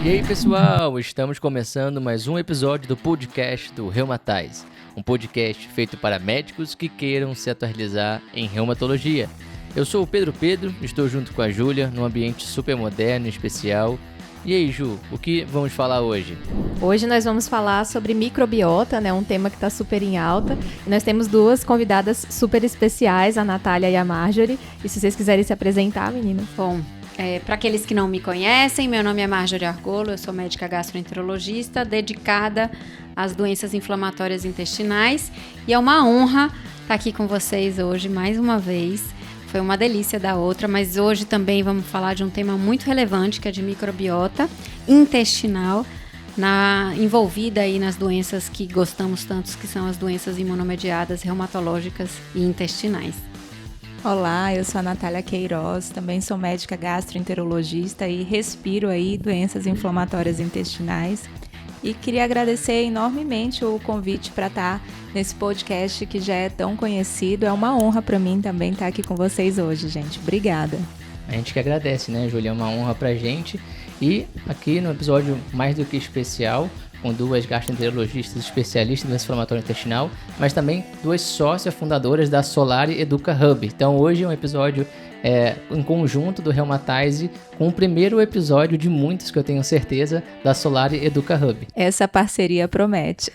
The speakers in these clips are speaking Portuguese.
E aí, pessoal, estamos começando mais um episódio do podcast do Reumatize, um podcast feito para médicos que queiram se atualizar em reumatologia. Eu sou o Pedro, estou junto com a Júlia num ambiente super moderno e especial. E aí, Ju, o que vamos falar hoje? Hoje nós vamos falar sobre microbiota, né? Um tema que está super em alta. E nós temos duas convidadas super especiais, a Natália e a Marjorie. E se vocês quiserem se apresentar, meninas. Bom, para aqueles que não me conhecem, meu nome é Marjorie Argolo, eu sou médica gastroenterologista dedicada às doenças inflamatórias intestinais. E é uma honra estar aqui com vocês hoje mais uma vez. Foi uma delícia da outra, mas hoje também vamos falar de um tema muito relevante, que é de microbiota intestinal, envolvida aí nas doenças que gostamos tanto, que são as doenças imunomediadas, reumatológicas e intestinais. Olá, eu sou a Natália Queiroz, também sou médica gastroenterologista e respiro aí doenças inflamatórias intestinais. E queria agradecer enormemente o convite para estar nesse podcast que já é tão conhecido. É uma honra para mim também estar aqui com vocês hoje, gente. Obrigada. A gente que agradece, né, Júlia? É uma honra pra gente. E aqui no episódio mais do que especial, com duas gastroenterologistas especialistas em doença inflamatória intestinal, mas também duas sócias fundadoras da Solari Educa Hub. Então hoje é um episódio em conjunto do Reumatize, com o primeiro episódio de muitos que eu tenho certeza da Solari Educa Hub. Essa parceria promete.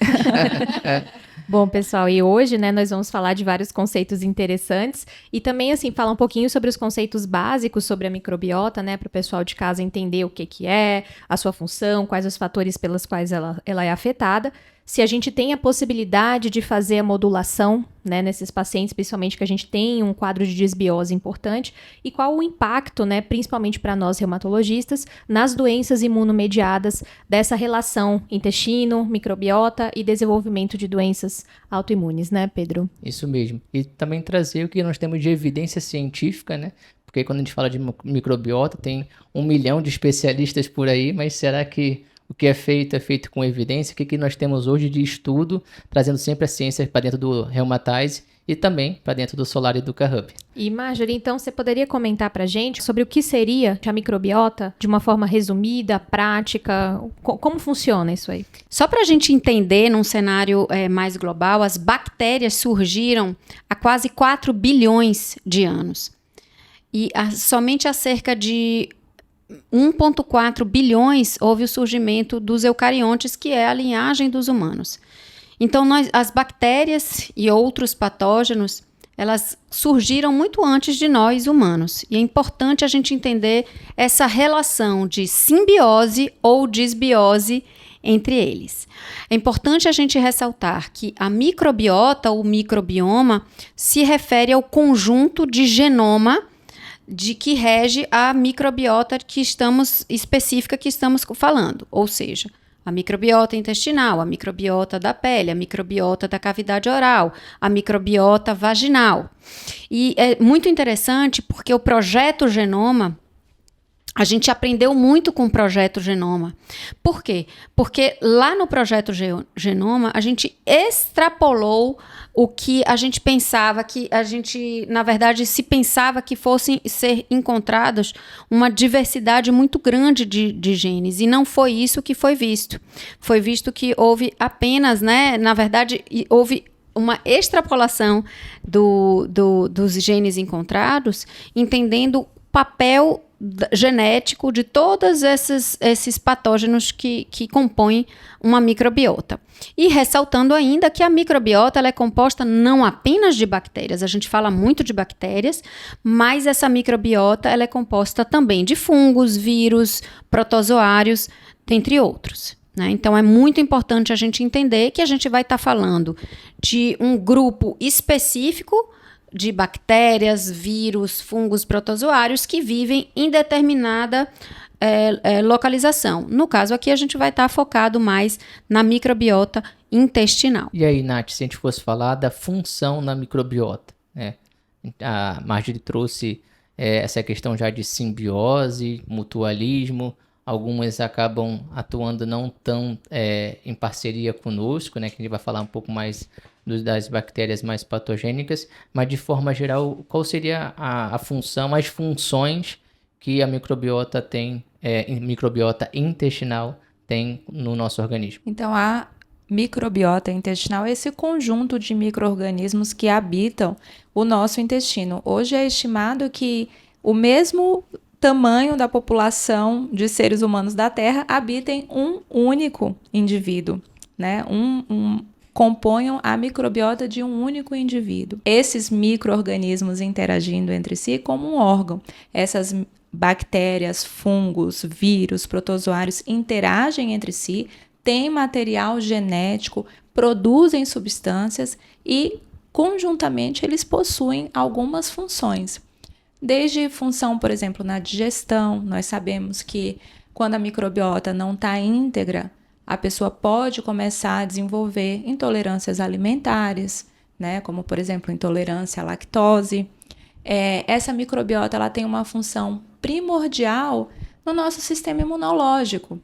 Bom, pessoal, e hoje, né, nós vamos falar de vários conceitos interessantes e também, assim, falar um pouquinho sobre os conceitos básicos sobre a microbiota, né, para o pessoal de casa entender o que é, a sua função, quais os fatores pelos quais ela é afetada. Se a gente tem a possibilidade de fazer a modulação, né, nesses pacientes, principalmente que a gente tem um quadro de desbiose importante, e qual o impacto, né, principalmente para nós reumatologistas, nas doenças imunomediadas dessa relação intestino, microbiota e desenvolvimento de doenças autoimunes, né, Pedro? Isso mesmo. E também trazer o que nós temos de evidência científica, né? Porque quando a gente fala de microbiota, tem 1 milhão de especialistas por aí, mas será que o que é feito com evidência? O que nós temos hoje de estudo, trazendo sempre a ciência para dentro do Reumatize e também para dentro do Solari Educa Hub. E Marjorie, então você poderia comentar para a gente sobre o que seria a microbiota de uma forma resumida, prática? Como funciona isso aí? Só para a gente entender, num cenário mais global, as bactérias surgiram há quase 4 bilhões de anos. E somente há cerca de 1,4 bilhões houve o surgimento dos eucariontes, que é a linhagem dos humanos. Então, as bactérias e outros patógenos, elas surgiram muito antes de nós, humanos. E é importante a gente entender essa relação de simbiose ou disbiose entre eles. É importante a gente ressaltar que a microbiota ou microbioma se refere ao conjunto de genoma de que rege a microbiota específica que estamos falando, ou seja, a microbiota intestinal, a microbiota da pele, a microbiota da cavidade oral, a microbiota vaginal. E é muito interessante porque o Projeto Genoma, a gente aprendeu muito com o Projeto Genoma. Por quê? Porque lá no Projeto Genoma, a gente extrapolou o que a gente pensava, que a gente, na verdade, se pensava que fossem ser encontrados uma diversidade muito grande de genes. E não foi isso que foi visto. Foi visto que houve apenas, né, na verdade, houve uma extrapolação dos genes encontrados, entendendo o papel genético de todos esses patógenos que compõem uma microbiota. E ressaltando ainda que a microbiota ela é composta não apenas de bactérias, a gente fala muito de bactérias, mas essa microbiota ela é composta também de fungos, vírus, protozoários, dentre outros. Né? Então é muito importante a gente entender que a gente vai estar falando de um grupo específico de bactérias, vírus, fungos, protozoários que vivem em determinada localização. No caso aqui, a gente vai estar focado mais na microbiota intestinal. E aí, Nath, se a gente fosse falar da função na microbiota, né? A Marjorie trouxe essa questão já de simbiose, mutualismo. Algumas acabam atuando não tão em parceria conosco, né? Que a gente vai falar um pouco mais das bactérias mais patogênicas, mas de forma geral, qual seria a função, as funções que a microbiota microbiota intestinal tem no nosso organismo? Então, a microbiota intestinal é esse conjunto de micro-organismos que habitam o nosso intestino. Hoje é estimado que o mesmo tamanho da população de seres humanos da Terra habita em um único indivíduo, né? Componham a microbiota de um único indivíduo. Esses micro-organismos interagindo entre si como um órgão. Essas bactérias, fungos, vírus, protozoários interagem entre si, têm material genético, produzem substâncias e, conjuntamente, eles possuem algumas funções. Desde função, por exemplo, na digestão, nós sabemos que quando a microbiota não está íntegra, a pessoa pode começar a desenvolver intolerâncias alimentares, né? Como, por exemplo, intolerância à lactose. Essa microbiota ela tem uma função primordial no nosso sistema imunológico,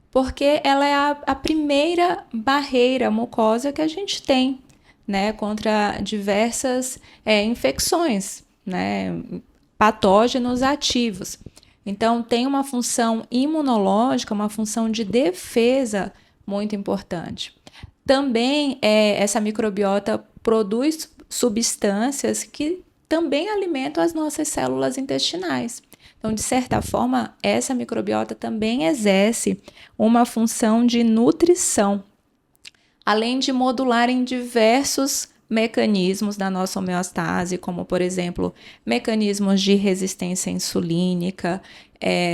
porque ela é a primeira barreira mucosa que a gente tem, né? Contra diversas infecções, né? Patógenos ativos. Então, tem uma função imunológica, uma função de defesa muito importante. Também, essa microbiota produz substâncias que também alimentam as nossas células intestinais. Então, de certa forma, essa microbiota também exerce uma função de nutrição, além de modular em diversos mecanismos da nossa homeostase, como, por exemplo, mecanismos de resistência insulínica.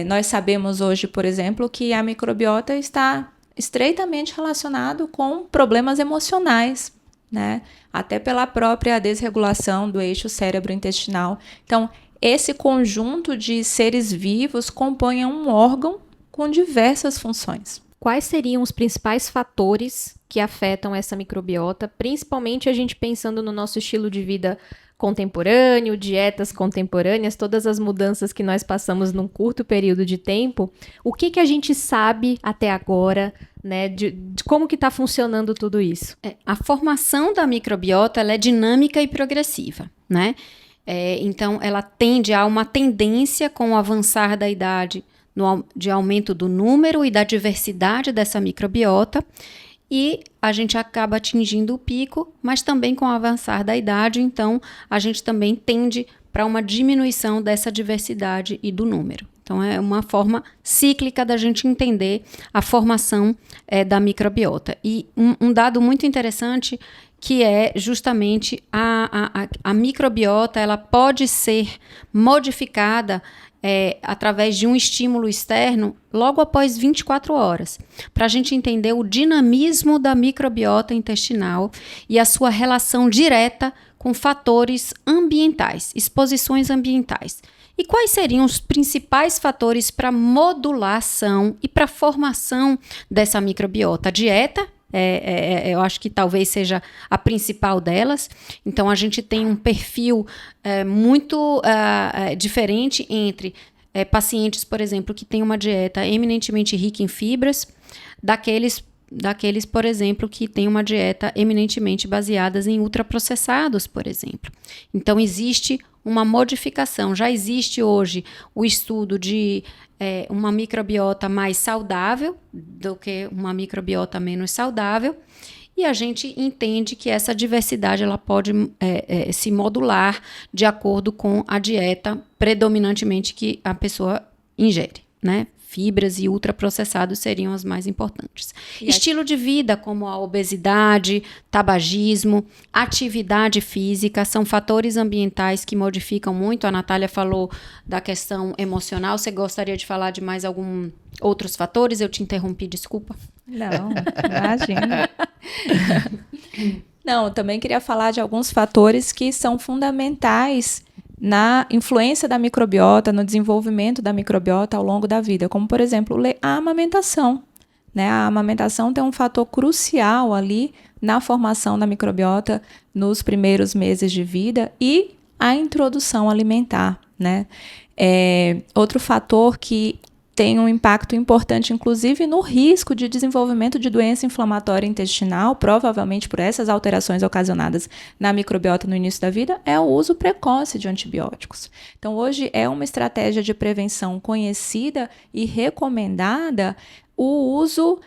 Nós sabemos hoje, por exemplo, que a microbiota está estreitamente relacionado com problemas emocionais, né? Até pela própria desregulação do eixo cérebro-intestinal. Então, esse conjunto de seres vivos compõe um órgão com diversas funções. Quais seriam os principais fatores que afetam essa microbiota, principalmente a gente pensando no nosso estilo de vida contemporâneo, dietas contemporâneas, todas as mudanças que nós passamos num curto período de tempo? O que a gente sabe até agora, né, de como que está funcionando tudo isso? A formação da microbiota ela é dinâmica e progressiva, né? Então, ela tende a uma tendência com o avançar da idade de aumento do número e da diversidade dessa microbiota, e a gente acaba atingindo o pico, mas também com o avançar da idade, então a gente também tende para uma diminuição dessa diversidade e do número. Então é uma forma cíclica da gente entender a formação da microbiota. E um dado muito interessante que é justamente a microbiota, ela pode ser modificada através de um estímulo externo logo após 24 horas, para a gente entender o dinamismo da microbiota intestinal e a sua relação direta com fatores ambientais, exposições ambientais. E quais seriam os principais fatores para modulação e para formação dessa microbiota? A dieta, eu acho que talvez seja a principal delas. Então, a gente tem um perfil muito diferente entre pacientes, por exemplo, que têm uma dieta eminentemente rica em fibras, daqueles, por exemplo, que têm uma dieta eminentemente baseadas em ultraprocessados, por exemplo. Então, existe uma modificação. Já existe hoje o estudo de uma microbiota mais saudável do que uma microbiota menos saudável, e a gente entende que essa diversidade ela pode se modular de acordo com a dieta predominantemente que a pessoa ingere, né? Fibras e ultraprocessados seriam as mais importantes. Estilo de vida, como a obesidade, tabagismo, atividade física, são fatores ambientais que modificam muito. A Natália falou da questão emocional. Você gostaria de falar de mais algum outros fatores? Eu te interrompi, desculpa. Não, imagina. Não, eu também queria falar de alguns fatores que são fundamentais na influência da microbiota, no desenvolvimento da microbiota ao longo da vida, como, por exemplo, a amamentação, né? A amamentação tem um fator crucial ali na formação da microbiota nos primeiros meses de vida e a introdução alimentar, né? Outro fator que tem um impacto importante, inclusive, no risco de desenvolvimento de doença inflamatória intestinal, provavelmente por essas alterações ocasionadas na microbiota no início da vida, é o uso precoce de antibióticos. Então, hoje é uma estratégia de prevenção conhecida e recomendada o uso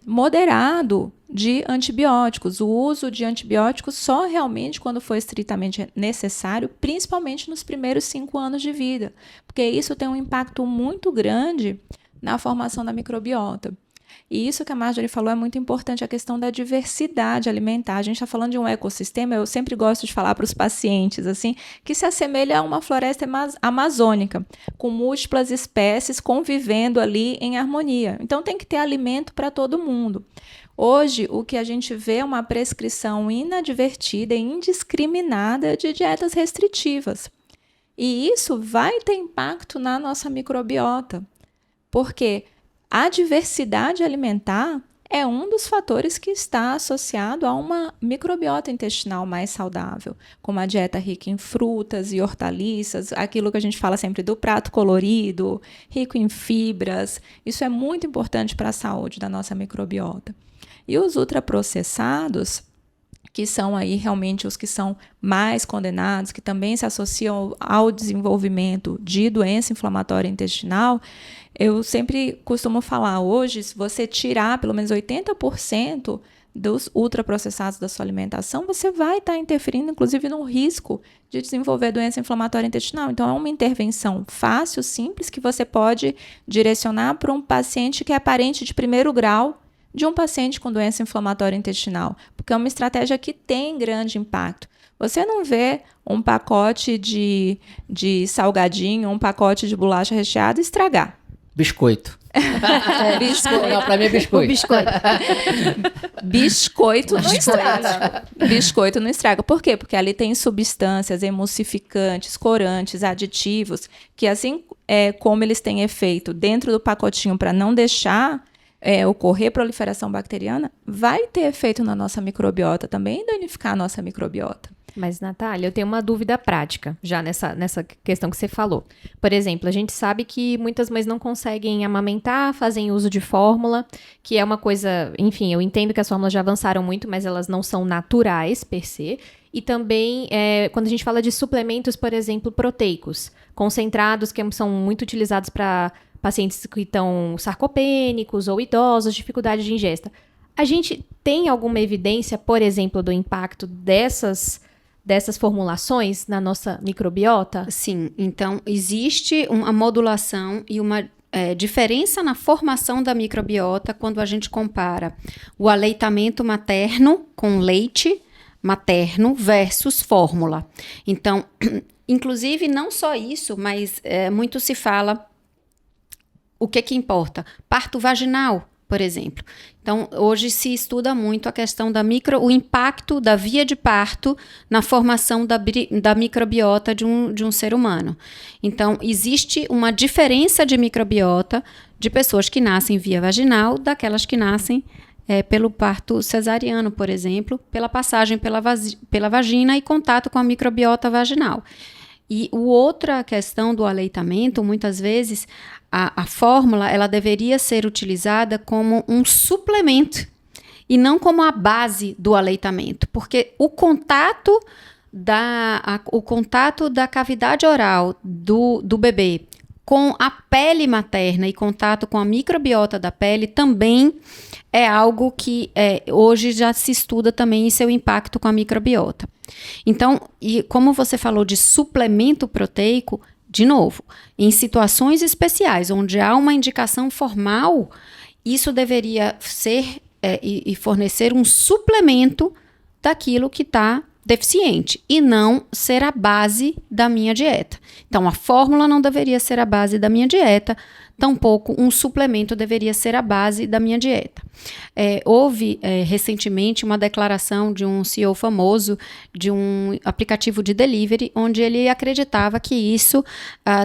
moderado de antibióticos. O uso de antibióticos só realmente quando for estritamente necessário, principalmente nos primeiros 5 anos de vida, porque isso tem um impacto muito grande na formação da microbiota. E isso que a Marjorie falou é muito importante, a questão da diversidade alimentar. A gente está falando de um ecossistema, eu sempre gosto de falar para os pacientes, assim, que se assemelha a uma floresta amazônica, com múltiplas espécies convivendo ali em harmonia. Então, tem que ter alimento para todo mundo. Hoje, o que a gente vê é uma prescrição inadvertida e indiscriminada de dietas restritivas. E isso vai ter impacto na nossa microbiota, porque a diversidade alimentar é um dos fatores que está associado a uma microbiota intestinal mais saudável, como a dieta rica em frutas e hortaliças, aquilo que a gente fala sempre do prato colorido, rico em fibras. Isso é muito importante para a saúde da nossa microbiota. E os ultraprocessados, que são aí realmente os que são mais condenados, que também se associam ao desenvolvimento de doença inflamatória intestinal, eu sempre costumo falar, hoje, se você tirar pelo menos 80% dos ultraprocessados da sua alimentação, você vai estar interferindo, inclusive, no risco de desenvolver doença inflamatória intestinal. Então, é uma intervenção fácil, simples, que você pode direcionar para um paciente que é parente de primeiro grau de um paciente com doença inflamatória intestinal, porque é uma estratégia que tem grande impacto. Você não vê um pacote de salgadinho, um pacote de bolacha recheada estragar. Biscoito. Biscoito. Não, pra mim é biscoito. Biscoito não estraga. Biscoito não estraga. Por quê? Porque ali tem substâncias emulsificantes, corantes, aditivos, que assim como eles têm efeito dentro do pacotinho para não deixar ocorrer proliferação bacteriana, vai ter efeito na nossa microbiota também e danificar a nossa microbiota. Mas, Natália, eu tenho uma dúvida prática já nessa questão que você falou. Por exemplo, a gente sabe que muitas mães não conseguem amamentar, fazem uso de fórmula, que é uma coisa... Enfim, eu entendo que as fórmulas já avançaram muito, mas elas não são naturais, per se. E também, quando a gente fala de suplementos, por exemplo, proteicos, concentrados, que são muito utilizados para pacientes que estão sarcopênicos ou idosos, dificuldade de ingesta. A gente tem alguma evidência, por exemplo, do impacto dessas formulações na nossa microbiota? Sim, então existe uma modulação e uma diferença na formação da microbiota quando a gente compara o aleitamento materno com leite materno versus fórmula. Então, inclusive, não só isso, mas muito se fala o que importa? Parto vaginal, por exemplo. Então, hoje se estuda muito a questão o impacto da via de parto na formação da microbiota de um ser humano. Então, existe uma diferença de microbiota de pessoas que nascem via vaginal daquelas que nascem pelo parto cesariano, por exemplo, pela passagem pela vagina e contato com a microbiota vaginal. E outra questão do aleitamento, muitas vezes, a fórmula ela deveria ser utilizada como um suplemento e não como a base do aleitamento, porque o contato da cavidade oral do bebê com a pele materna e contato com a microbiota da pele também é algo que hoje já se estuda também em seu impacto com a microbiota. Então, e como você falou de suplemento proteico, de novo, em situações especiais, onde há uma indicação formal, isso deveria ser e fornecer um suplemento daquilo que está deficiente e não ser a base da minha dieta. Então, a fórmula não deveria ser a base da minha dieta, tampouco um suplemento deveria ser a base da minha dieta. Houve recentemente uma declaração de um CEO famoso de um aplicativo de delivery, onde ele acreditava que isso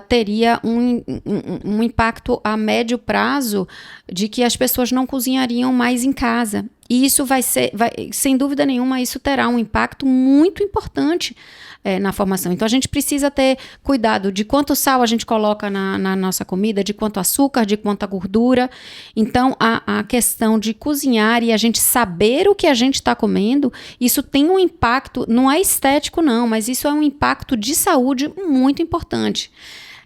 teria um impacto a médio prazo de que as pessoas não cozinhariam mais em casa. E isso sem dúvida nenhuma, isso terá um impacto muito importante na formação. Então, a gente precisa ter cuidado de quanto sal a gente coloca na nossa comida, de quanto açúcar, de quanta gordura. Então, a questão de cozinhar e a gente saber o que a gente está comendo, isso tem um impacto, não é estético não, mas isso é um impacto de saúde muito importante.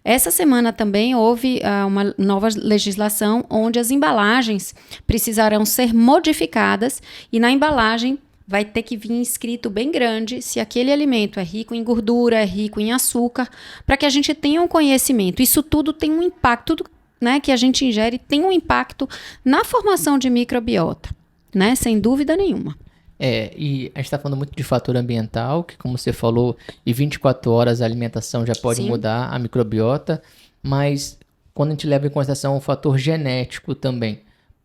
Essa semana também houve uma nova legislação onde as embalagens precisarão ser modificadas e na embalagem vai ter que vir escrito bem grande se aquele alimento é rico em gordura, é rico em açúcar, para que a gente tenha um conhecimento. Isso tudo tem um impacto, tudo, né, que a gente ingere tem um impacto na formação de microbiota, né, sem dúvida nenhuma. E a gente está falando muito de fator ambiental, que como você falou, em 24 horas a alimentação já pode mudar a microbiota, mas quando a gente leva em consideração o fator genético também,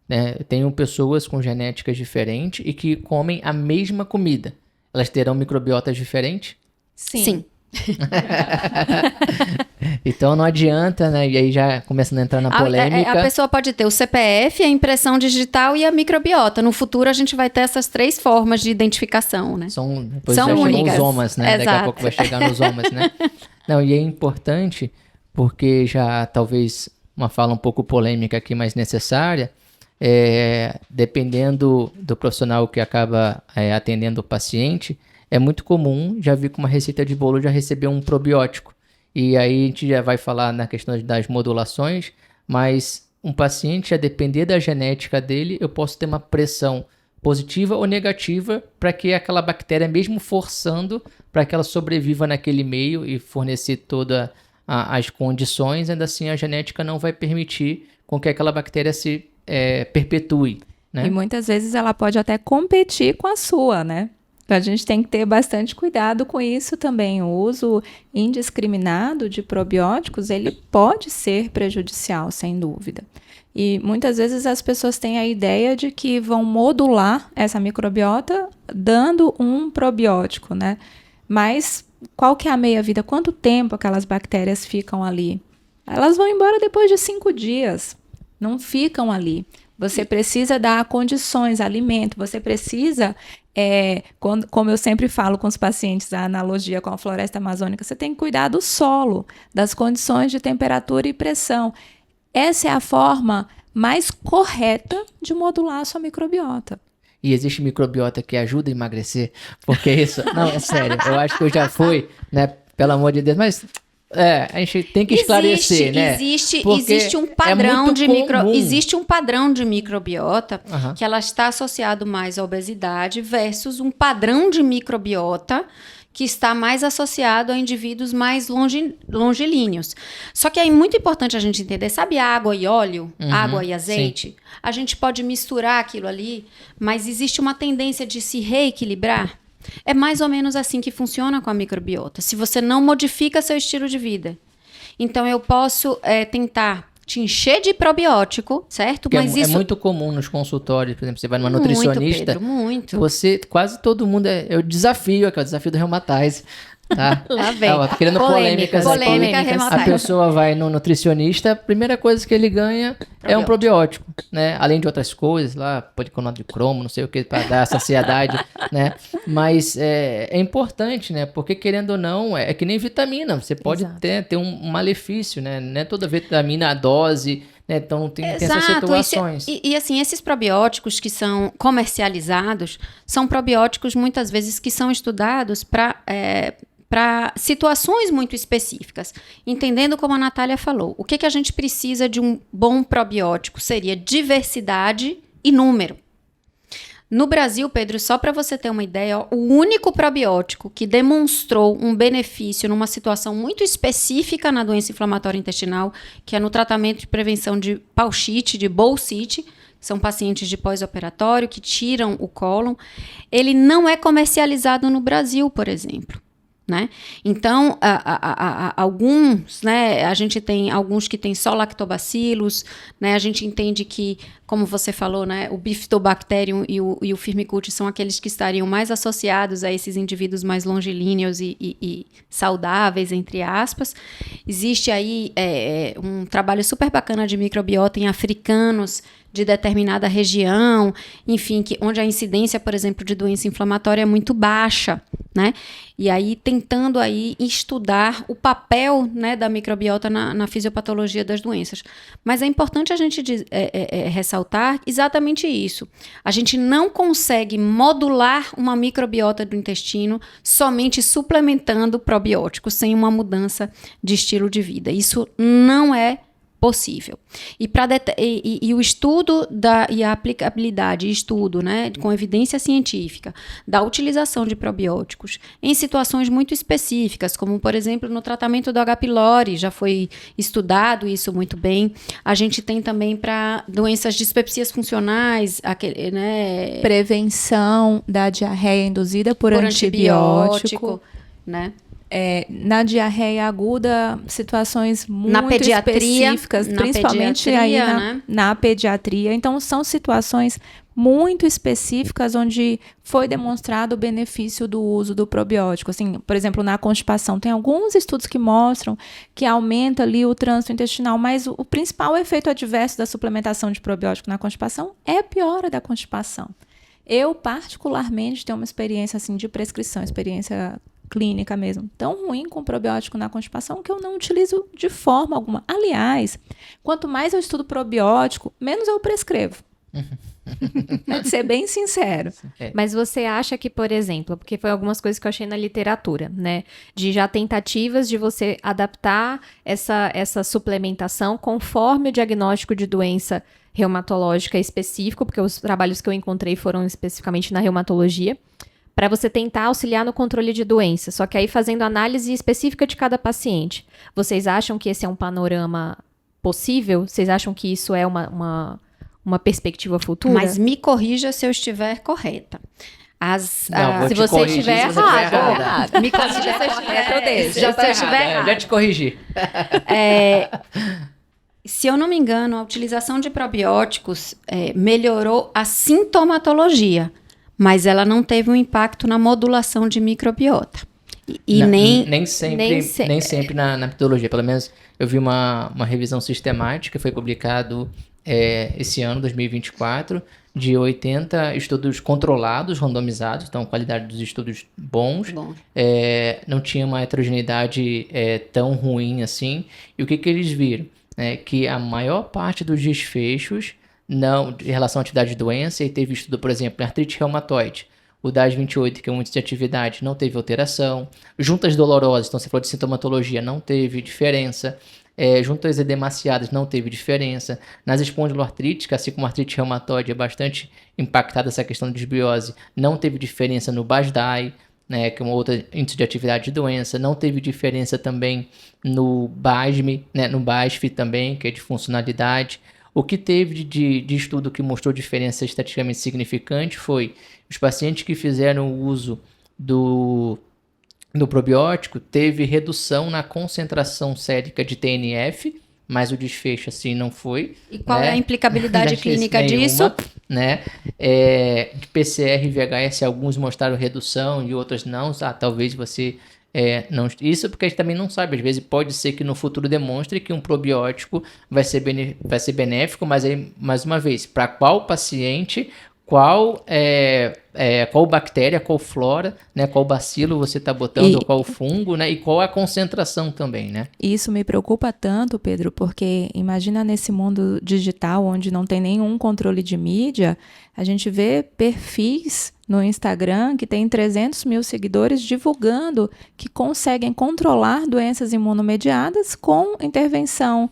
né? Tenho pessoas com genéticas diferentes e que comem a mesma comida. Elas terão microbiotas diferentes? Sim. Então não adianta, né? E aí já começando a entrar na polêmica. A pessoa pode ter o CPF, a impressão digital e a microbiota. No futuro a gente vai ter essas 3 formas de identificação, né? São únicas. Os omas, né? Exato. Daqui a pouco vai chegar nos omas, né? Não, e é importante porque já talvez uma fala um pouco polêmica aqui, mas necessária. Dependendo do profissional que acaba atendendo o paciente, é muito comum, já vi com uma receita de bolo, já receber um probiótico. E aí a gente já vai falar na questão das modulações, mas um paciente, a depender da genética dele, eu posso ter uma pressão positiva ou negativa para que aquela bactéria, mesmo forçando para que ela sobreviva naquele meio e fornecer todas as condições, ainda assim a genética não vai permitir com que aquela bactéria se perpetue, né? E muitas vezes ela pode até competir com a sua, né? Então a gente tem que ter bastante cuidado com isso também. O uso indiscriminado de probióticos, ele pode ser prejudicial, sem dúvida. E muitas vezes as pessoas têm a ideia de que vão modular essa microbiota dando um probiótico, né? Mas qual que é a meia-vida? Quanto tempo aquelas bactérias ficam ali? Elas vão embora depois de 5 dias. Não ficam ali. Você precisa dar condições, alimento. Você precisa, como eu sempre falo com os pacientes, a analogia com a floresta amazônica, você tem que cuidar do solo, das condições de temperatura e pressão. Essa é a forma mais correta de modular a sua microbiota. E existe microbiota que ajuda a emagrecer? Porque isso... Não, é sério. Eu acho que eu já fui, né? Pelo amor de Deus. Mas... a gente tem que esclarecer, né? Existe um padrão existe um padrão de microbiota que ela está associado mais à obesidade versus um padrão de microbiota que está mais associado a indivíduos mais longilíneos. Só que é muito importante a gente entender, sabe água e óleo, água e azeite? Sim. A gente pode misturar aquilo ali, mas existe uma tendência de se reequilibrar. É mais ou menos assim que funciona com a microbiota. Se você não modifica seu estilo de vida. Então, eu posso tentar te encher de probiótico, certo? Mas isso é muito comum nos consultórios. Por exemplo, você vai numa nutricionista. Pedro, muito. Quase todo mundo é o desafio, que é o desafio do Rheumatize. Tá? Lá vem. Tô querendo polêmicas. A pessoa vai no nutricionista, a primeira coisa que ele ganha é um probiótico, né? Além de outras coisas, lá, policonato de cromo, não sei o que, para dar saciedade, né? Mas é importante, né? Porque querendo ou não, é que nem vitamina, você pode ter um malefício, né? Não é toda vitamina a dose, né? Então tem essas situações. E assim, esses probióticos que são comercializados, são probióticos muitas vezes que são estudados para situações muito específicas. Entendendo como a Natália falou, o que a gente precisa de um bom probiótico seria diversidade e número. No Brasil, Pedro, só para você ter uma ideia, o único probiótico que demonstrou um benefício numa situação muito específica na doença inflamatória intestinal, que é no tratamento de prevenção de paucite, de bolsite, são pacientes de pós-operatório que tiram o cólon, ele não é comercializado no Brasil, por exemplo. né? Então, alguns, né, a gente tem alguns que tem só lactobacilos, né? A gente entende que, como você falou, né, o Bifidobacterium e o Firmicutes são aqueles que estariam mais associados a esses indivíduos mais longilíneos e saudáveis, entre aspas. Existe aí um trabalho super bacana de microbiota em africanos de determinada região, enfim, onde a incidência, por exemplo, de doença inflamatória é muito baixa, né? E aí tentando aí estudar o papel, né, da microbiota na fisiopatologia das doenças. Mas é importante a gente ressaltar exatamente isso. A gente não consegue modular uma microbiota do intestino somente suplementando probióticos, sem uma mudança de estilo de vida. Isso não é possível. E o estudo e a aplicabilidade, né, com evidência científica, da utilização de probióticos em situações muito específicas, como, por exemplo, no tratamento do H. pylori, já foi estudado isso muito bem. A gente tem também para doenças de dispepsias funcionais, né, prevenção da diarreia induzida por antibiótico, né? Na diarreia aguda, situações muito específicas, principalmente aí na pediatria. Então, são situações muito específicas onde foi demonstrado o benefício do uso do probiótico. Assim, por exemplo, na constipação, tem alguns estudos que mostram que aumenta ali o trânsito intestinal, mas o principal efeito adverso da suplementação de probiótico na constipação é a piora da constipação. Eu, particularmente, tenho uma experiência assim, de prescrição, experiência clínica mesmo, tão ruim com probiótico na constipação que eu não utilizo de forma alguma. Aliás, quanto mais eu estudo probiótico, menos eu prescrevo. É de ser bem sincero. Mas você acha que, por exemplo, porque foi algumas coisas que eu achei na literatura, né? De já tentativas de você adaptar essa suplementação conforme o diagnóstico de doença reumatológica específico, porque os trabalhos que eu encontrei foram especificamente na reumatologia, para você tentar auxiliar no controle de doença, só que aí fazendo análise específica de cada paciente. Vocês acham que esse é um panorama possível? Vocês acham que isso é uma perspectiva futura? Mas me corrija se eu estiver correta. Se você estiver errado, me corrija se eu estiver, eu deixo. Já te corrigi. Se eu não me engano, a utilização de probióticos melhorou a sintomatologia, mas ela não teve um impacto na modulação de microbiota. Nem sempre na metodologia. Pelo menos eu vi uma revisão sistemática, foi publicado esse ano, 2024, de 80 estudos controlados, randomizados, então qualidade dos estudos bons. Não tinha uma heterogeneidade tão ruim assim. E o que eles viram? Que a maior parte dos desfechos em relação à atividade de doença, e teve estudo, por exemplo, em artrite reumatoide. O DAS28, que é um índice de atividade, não teve alteração. Juntas dolorosas, então você falou de sintomatologia, não teve diferença. Juntas edemaciadas, não teve diferença. Nas espondiloartríticas, assim como a artrite reumatoide, é bastante impactada essa questão de desbiose, não teve diferença no BASDAI, né, que é um outro índice de atividade de doença. Não teve diferença também no BASM, né, no BASF também, que é de funcionalidade. O que teve de estudo que mostrou diferença estatisticamente significante foi os pacientes que fizeram o uso do probiótico, teve redução na concentração sérica de TNF, mas o desfecho assim não foi. E qual é a implicabilidade clínica disso? Né? De PCR e VHS, alguns mostraram redução e outros não. Talvez você... não, isso porque a gente também não sabe, às vezes pode ser que no futuro demonstre que um probiótico vai ser benéfico, mas aí, mais uma vez, para qual paciente, qual bactéria, qual flora, né, qual bacilo você está botando, qual fungo, né, e qual a concentração também, né? Isso me preocupa tanto, Pedro, porque imagina nesse mundo digital onde não tem nenhum controle de mídia, a gente vê perfis no Instagram que tem 300 mil seguidores divulgando que conseguem controlar doenças imunomediadas com intervenção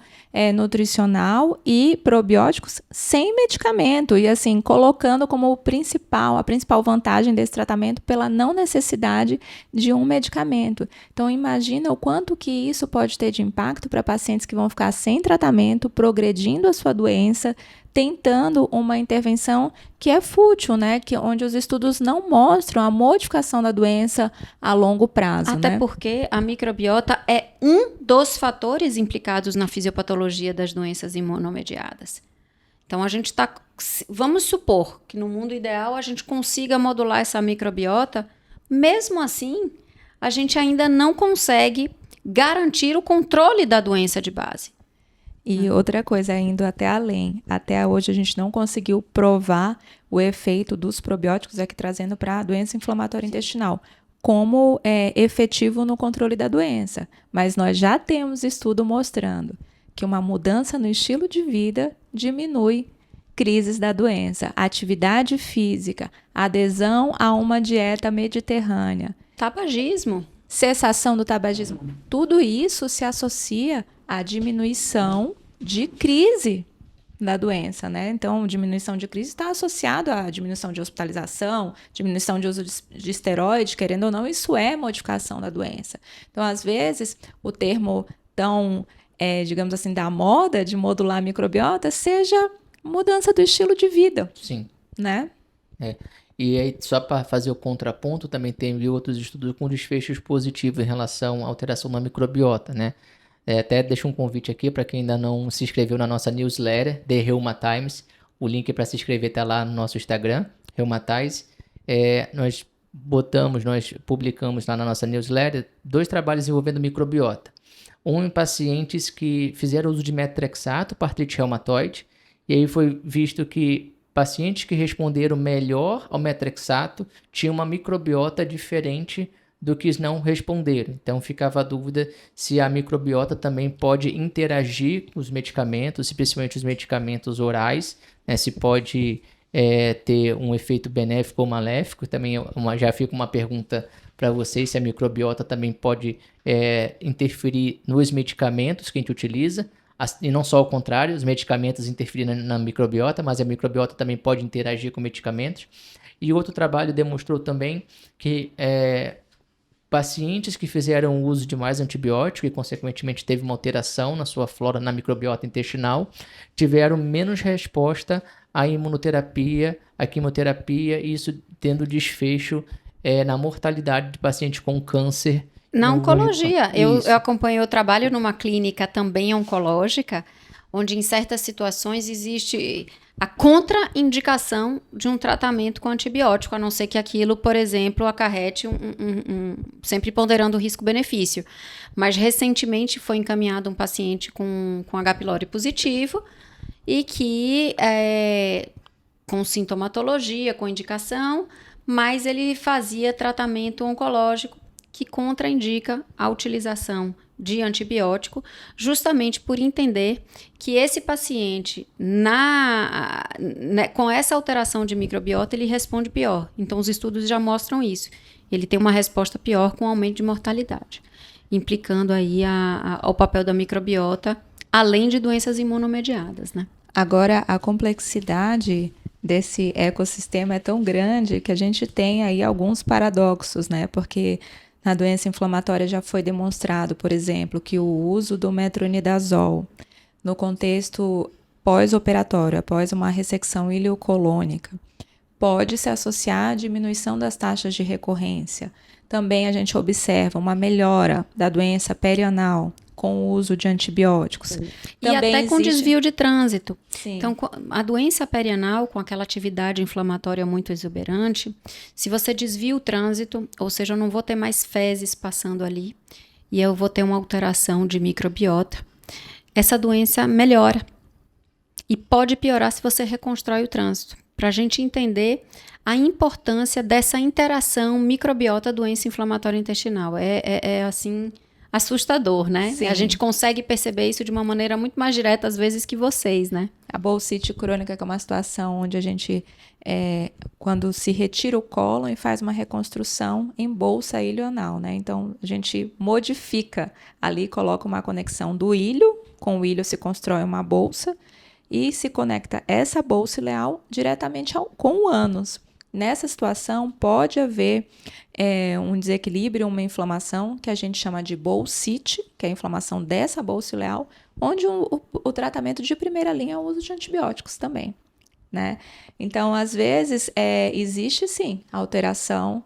nutricional e probióticos sem medicamento. E assim, colocando como a principal vantagem desse tratamento pela não necessidade de um medicamento. Então, imagina o quanto que isso pode ter de impacto para pacientes que vão ficar sem tratamento, progredindo a sua doença, tentando uma intervenção que é fútil, né? Onde os estudos não mostram a modificação da doença a longo prazo. Até porque a microbiota é um dos fatores implicados na fisiopatologia das doenças imunomediadas. Então, vamos supor que no mundo ideal a gente consiga modular essa microbiota, mesmo assim, a gente ainda não consegue garantir o controle da doença de base. E outra coisa, indo até além, até hoje a gente não conseguiu provar o efeito dos probióticos aqui trazendo para a doença inflamatória intestinal como efetivo no controle da doença. Mas nós já temos estudo mostrando que uma mudança no estilo de vida diminui crises da doença, atividade física, adesão a uma dieta mediterrânea. Tabagismo. Cessação do tabagismo. Tudo isso se associa à diminuição de crise da doença, né? Então, diminuição de crise está associado à diminuição de hospitalização, diminuição de uso de esteroide, querendo ou não, isso é modificação da doença. Então, às vezes, o termo tão, digamos assim, da moda de modular a microbiota seja mudança do estilo de vida. Sim. Né? E aí, só para fazer o contraponto, também tem outros estudos com desfechos positivos em relação à alteração na microbiota, né? Até deixo um convite aqui para quem ainda não se inscreveu na nossa newsletter, The Reuma Times. O link para se inscrever está lá no nosso Instagram, Reumatize. Nós publicamos lá na nossa newsletter 2 trabalhos envolvendo microbiota. Um em pacientes que fizeram uso de metotrexato para artrite reumatoide, e aí foi visto que pacientes que responderam melhor ao metotrexato tinham uma microbiota diferente do que não responderam. Então ficava a dúvida se a microbiota também pode interagir com os medicamentos, principalmente os medicamentos orais, né? Se pode ter um efeito benéfico ou maléfico. Também já fica uma pergunta para vocês se a microbiota também pode interferir nos medicamentos que a gente utiliza. E não só o contrário, os medicamentos interferem na microbiota, mas a microbiota também pode interagir com medicamentos. E outro trabalho demonstrou também que pacientes que fizeram uso de mais antibiótico e, consequentemente, teve uma alteração na sua flora, na microbiota intestinal, tiveram menos resposta à imunoterapia, à quimioterapia, e isso tendo desfecho na mortalidade de pacientes com câncer. Na oncologia. Eu acompanhei o trabalho numa clínica também oncológica, onde em certas situações existe a contraindicação de um tratamento com antibiótico, a não ser que aquilo, por exemplo, acarrete sempre ponderando o risco-benefício. Mas recentemente foi encaminhado um paciente com H. pylori positivo e que, com sintomatologia, com indicação, mas ele fazia tratamento oncológico que contraindica a utilização de antibiótico, justamente por entender que esse paciente, com essa alteração de microbiota, ele responde pior. Então, os estudos já mostram isso. Ele tem uma resposta pior com aumento de mortalidade, implicando aí ao papel da microbiota, além de doenças imunomediadas, né? Agora, a complexidade desse ecossistema é tão grande que a gente tem aí alguns paradoxos, né? Porque na doença inflamatória já foi demonstrado, por exemplo, que o uso do metronidazol no contexto pós-operatório, após uma ressecção ileocolônica, pode se associar à diminuição das taxas de recorrência. Também a gente observa uma melhora da doença perianal com o uso de antibióticos. E até com desvio de trânsito. Sim. Então, a doença perianal, com aquela atividade inflamatória muito exuberante, se você desvia o trânsito, ou seja, eu não vou ter mais fezes passando ali, e eu vou ter uma alteração de microbiota, essa doença melhora. E pode piorar se você reconstrói o trânsito. Para a gente entender a importância dessa interação microbiota-doença inflamatória intestinal. Assim, assustador, né? Sim. A gente consegue perceber isso de uma maneira muito mais direta, às vezes, que vocês, né? A bolsite crônica, que é uma situação onde a gente, quando se retira o cólon e faz uma reconstrução em bolsa ilioanal, né? Então, a gente modifica ali, coloca uma conexão do ilho com o ilho se constrói uma bolsa e se conecta essa bolsa ileal diretamente com o ânus. Nessa situação, pode haver um desequilíbrio, uma inflamação, que a gente chama de bolsite, que é a inflamação dessa bolsa ileal, onde o tratamento de primeira linha é o uso de antibióticos também, né? Então, às vezes, existe sim alteração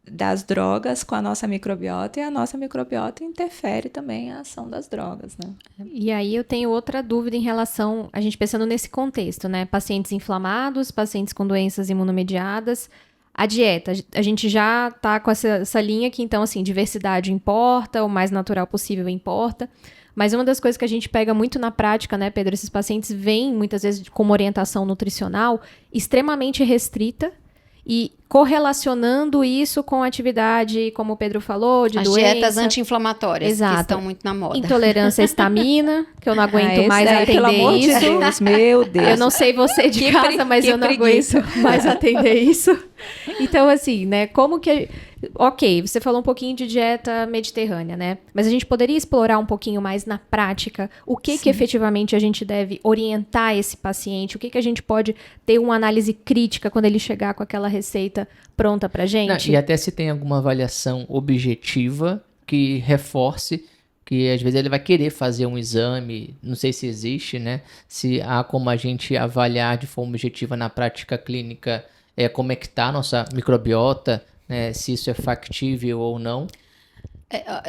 das drogas com a nossa microbiota, e a nossa microbiota interfere também a ação das drogas, né? E aí eu tenho outra dúvida em relação, a gente pensando nesse contexto, né? Pacientes inflamados, pacientes com doenças imunomediadas, a dieta, a gente já tá com essa linha que, então, assim, diversidade importa, o mais natural possível importa, mas uma das coisas que a gente pega muito na prática, né, Pedro, esses pacientes vêm, muitas vezes, com uma orientação nutricional extremamente restrita, e correlacionando isso com atividade, como o Pedro falou, de doença. As dietas anti-inflamatórias, exato, que estão muito na moda. Intolerância à histamina, que eu não aguento mais atender pelo amor isso. De Deus, meu Deus. Eu não sei você de casa, mas eu não aguento mais atender isso. Então, assim, né, como que... Ok, você falou um pouquinho de dieta mediterrânea, né? Mas a gente poderia explorar um pouquinho mais na prática o que efetivamente a gente deve orientar esse paciente, o que a gente pode ter uma análise crítica quando ele chegar com aquela receita pronta pra gente? Não, e até se tem alguma avaliação objetiva que reforce que às vezes ele vai querer fazer um exame, não sei se existe, né? Se há como a gente avaliar de forma objetiva na prática clínica como é que tá a nossa microbiota, né, se isso é factível ou não.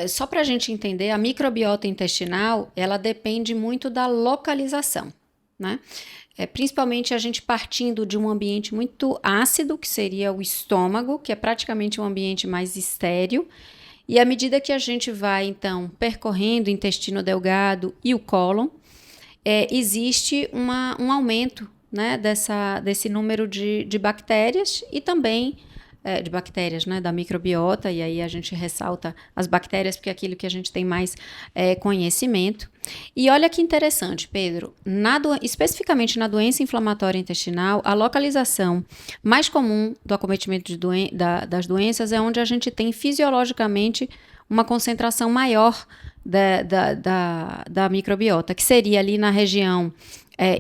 Só para a gente entender, a microbiota intestinal, ela depende muito da localização, né? Principalmente a gente partindo de um ambiente muito ácido, que seria o estômago, que é praticamente um ambiente mais estéril, e à medida que a gente vai, então, percorrendo o intestino delgado e o cólon, existe um aumento, né, desse número de bactérias e também de bactérias, né, da microbiota, e aí a gente ressalta as bactérias porque é aquilo que a gente tem mais conhecimento. E olha que interessante, Pedro, especificamente na doença inflamatória intestinal, a localização mais comum do acometimento das doenças é onde a gente tem fisiologicamente uma concentração maior da microbiota, que seria ali na região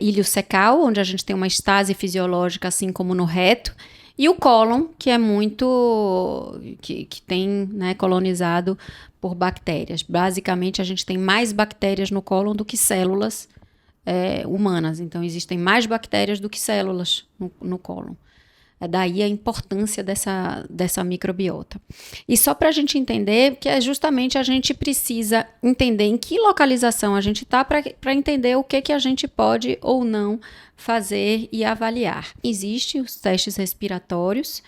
iliocecal, onde a gente tem uma estase fisiológica, assim como no reto, e o cólon, que é muito... que tem, né, colonizado por bactérias. Basicamente, a gente tem mais bactérias no cólon do que células humanas. Então, existem mais bactérias do que células no cólon. Daí a importância dessa microbiota. E só para a gente entender que justamente a gente precisa entender em que localização a gente está para entender o que a gente pode ou não fazer e avaliar. Existem os testes respiratórios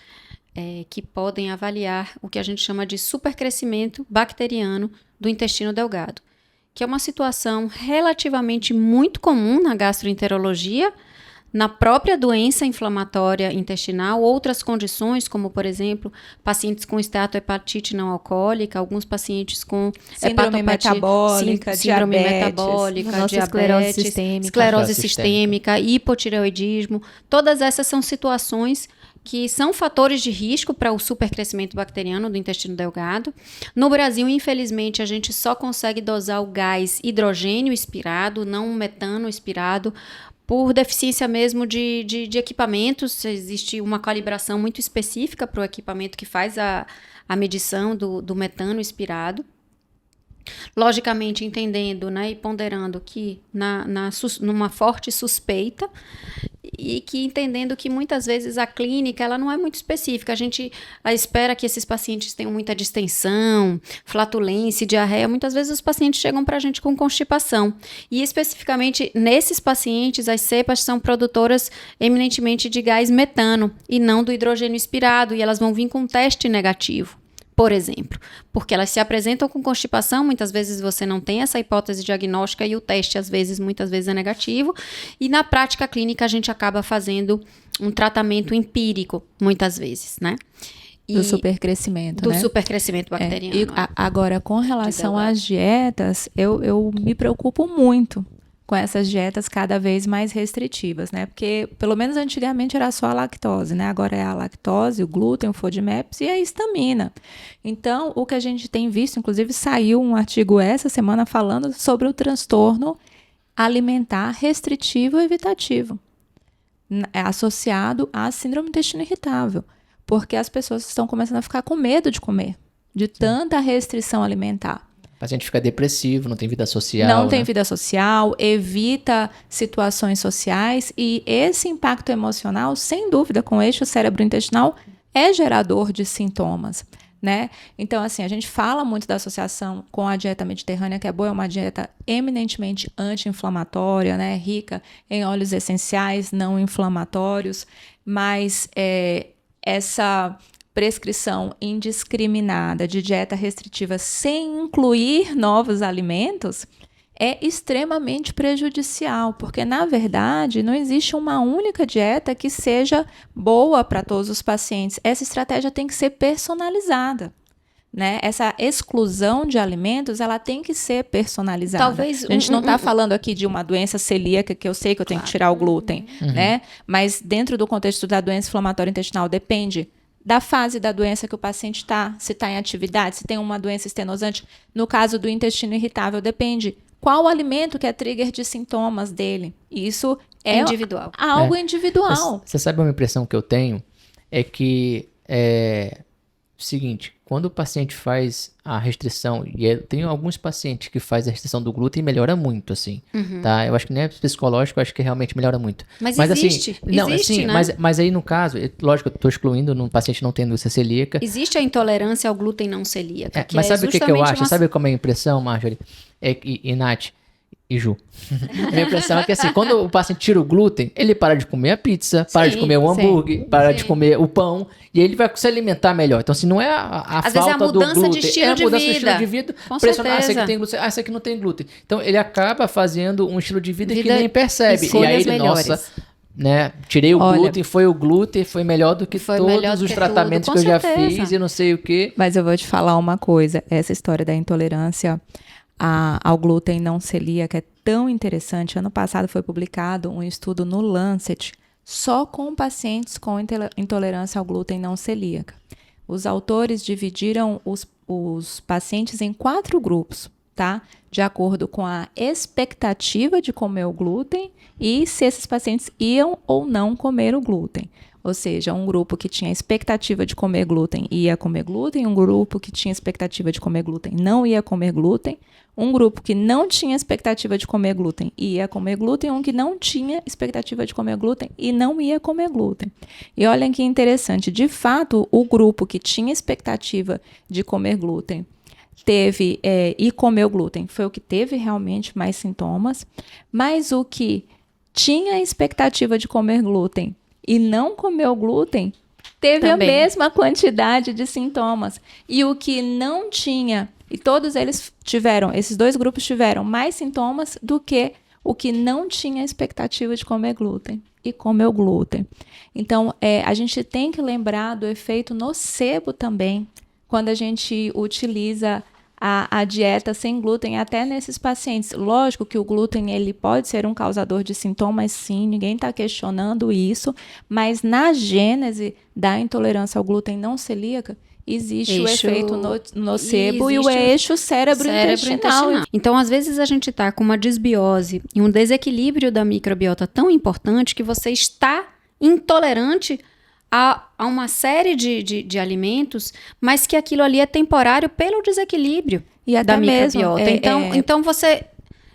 que podem avaliar o que a gente chama de supercrescimento bacteriano do intestino delgado, que é uma situação relativamente muito comum na gastroenterologia, na própria doença inflamatória intestinal, outras condições, como, por exemplo, pacientes com esteatohepatite não alcoólica, alguns pacientes com síndrome metabólica, diabetes, esclerose sistêmica, hipotireoidismo. Todas essas são situações que são fatores de risco para o supercrescimento bacteriano do intestino delgado. No Brasil, infelizmente, a gente só consegue dosar o gás hidrogênio expirado, não o metano expirado, por deficiência mesmo de equipamentos. Existe uma calibração muito específica para o equipamento que faz a medição do metano expirado. Logicamente, entendendo, né, e ponderando que numa forte suspeita, e que entendendo que muitas vezes a clínica ela não é muito específica. A gente espera que esses pacientes tenham muita distensão, flatulência, diarreia. Muitas vezes os pacientes chegam para a gente com constipação. E especificamente nesses pacientes, as cepas são produtoras eminentemente de gás metano e não do hidrogênio expirado. E elas vão vir com um teste negativo, por exemplo, porque elas se apresentam com constipação, muitas vezes você não tem essa hipótese diagnóstica e o teste, muitas vezes é negativo, e na prática clínica a gente acaba fazendo um tratamento empírico, muitas vezes, né? Do supercrescimento, do né? supercrescimento bacteriano. Agora, com relação às dietas, eu me preocupo muito com essas dietas cada vez mais restritivas, né? Porque, pelo menos antigamente, era só a lactose, né? Agora é a lactose, o glúten, o FODMAPs e a histamina. Então, o que a gente tem visto, inclusive saiu um artigo essa semana falando sobre o transtorno alimentar restritivo ou evitativo, associado à síndrome do intestino irritável, porque as pessoas estão começando a ficar com medo de comer, de tanta restrição alimentar. O paciente fica depressivo, não tem vida social. Não tem vida social, evita situações sociais, e esse impacto emocional, sem dúvida, com o eixo cérebro-intestinal, é gerador de sintomas, né? Então, assim, a gente fala muito da associação com a dieta mediterrânea, que é boa, é uma dieta eminentemente anti-inflamatória, né? Rica em óleos essenciais não inflamatórios, mas essa prescrição indiscriminada de dieta restritiva sem incluir novos alimentos é extremamente prejudicial, porque, na verdade, não existe uma única dieta que seja boa para todos os pacientes. Essa estratégia tem que ser personalizada, né? Essa exclusão de alimentos, ela tem que ser personalizada. Talvez a gente não está falando aqui de uma doença celíaca, que eu sei que eu tenho que tirar o glúten, né? Mas dentro do contexto da doença inflamatória intestinal, depende da fase da doença que o paciente está, se está em atividade, se tem uma doença estenosante. No caso do intestino irritável, depende qual alimento que é trigger de sintomas dele. Isso é individual. Algo individual. Você sabe uma impressão que eu tenho? É que o seguinte, quando o paciente faz a restrição, e eu tenho alguns pacientes que fazem a restrição do glúten e melhora muito, assim, tá? Eu acho que nem é psicológico, eu acho que realmente melhora muito. Mas existe, assim, não, existe, assim, né? mas aí no caso, lógico, eu tô excluindo um paciente não tendo doença celíaca. Existe a intolerância ao glúten não celíaca. Mas sabe o que eu acho? Sabe como é a impressão, Marjorie? E Nath? E Ju. Minha impressão é que assim, quando o paciente tira o glúten, ele para de comer a pizza, para de comer o hambúrguer, para de comer o pão, e aí ele vai se alimentar melhor. Então, assim, não é a Às falta vezes é a do mudança glúten, de estilo de mudança vida. de vida. Com Pressionar, esse certeza. aqui tem glúten, esse aqui não tem glúten. Então, ele acaba fazendo um estilo de vida que nem percebe. E aí escolhas ele, melhores. nossa, né, tirei o glúten, foi melhor do que todos os tratamentos que eu já fiz e não sei o quê. Mas eu vou te falar uma coisa, essa história da intolerância ao glúten não celíaca é tão interessante. Ano passado foi publicado um estudo no Lancet só com pacientes com intolerância ao glúten não celíaca. Os autores dividiram os pacientes em 4 grupos, tá? De acordo com a expectativa de comer o glúten e se esses pacientes iam ou não comer o glúten. Ou seja, um grupo que tinha expectativa de comer glúten ia comer glúten, um grupo que tinha expectativa de comer glúten não ia comer glúten, um grupo que não tinha expectativa de comer glúten ia comer glúten, um que não tinha expectativa de comer glúten e não ia comer glúten. E olhem que interessante, de fato, o grupo que tinha expectativa de comer glúten e comeu glúten foi o que teve realmente mais sintomas, mas o que tinha expectativa de comer glúten e não comeu glúten, teve também a mesma quantidade de sintomas. E o que não tinha, e todos eles esses 2 grupos tiveram mais sintomas do que o que não tinha expectativa de comer glúten e comeu glúten. Então, a gente tem que lembrar do efeito nocebo também, quando a gente utiliza a dieta sem glúten, até nesses pacientes. Lógico que o glúten ele pode ser um causador de sintomas, sim, ninguém está questionando isso, mas na gênese da intolerância ao glúten não celíaca, existe o efeito nocebo e o eixo cérebro-intestinal. Então, às vezes, a gente está com uma desbiose e um desequilíbrio da microbiota tão importante que você está intolerante a uma série de alimentos, mas que aquilo ali é temporário pelo desequilíbrio da microbiota. Então você